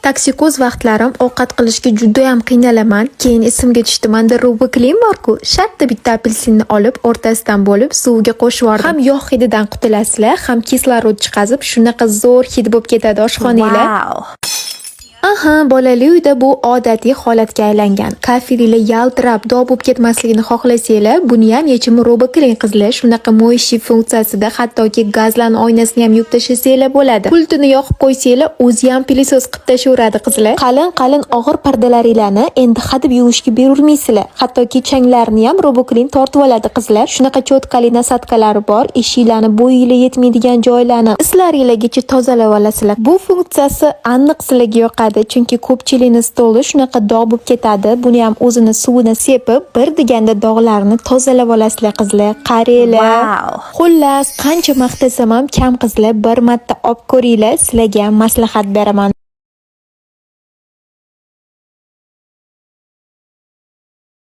Toksikoz vaqtlarim ovqat qilishga juda ham qiynalaman. Keyin esimga tushdi, menda Roboklin bor-ku. Shartta bitta apelsinni olib, o'rtasidan bo'lib suviga qo'shib yubordim. Ham yog' hididan qutulasizlar, ham kislorod chiqazib, shunaqa zo'r hid bo'lib ketadi oshxonanglar. Aha, bolali uyda bu odatiy holatga aylangan. Kafirlar yaltirab dog' bo'lib ketmasligini xohlasanglar, buni ham yechimi Roboklin qizlar. Shunaqa mo'yishi funksiyasida, hattoki gazlan oynasini ham yuvib tashlasanglar bo'ladi. Pultini yoqib qo'ysanglar, o'zi ham pilisos qilib tashaveradi qizlar. Qalin og'ir pardalaringlarni endi hadib yuvishga berurmaysizlar. Hattoki changlarni ham Roboklin tortib oladi qizlar. Shunaqa cho'tkali nasatkalari bor, eshiklarni bo'yinglar yetmaydigan joylarni islaringlargacha tozalab olasizlar. Bu funksiyasi aniq sizlarga yoqadi. Chunki ko'pchilikning stoli shunaqa dog' bo'lib ketadi. Buni ham o'zini suvini sepib, bir deganda dog'larni tozalab olasizlar qizlar. Qaranglar. Xullas, qancha maqtasam ham kam qizlar, bir marta olib ko'ringlar, sizlarga ham maslahat beraman.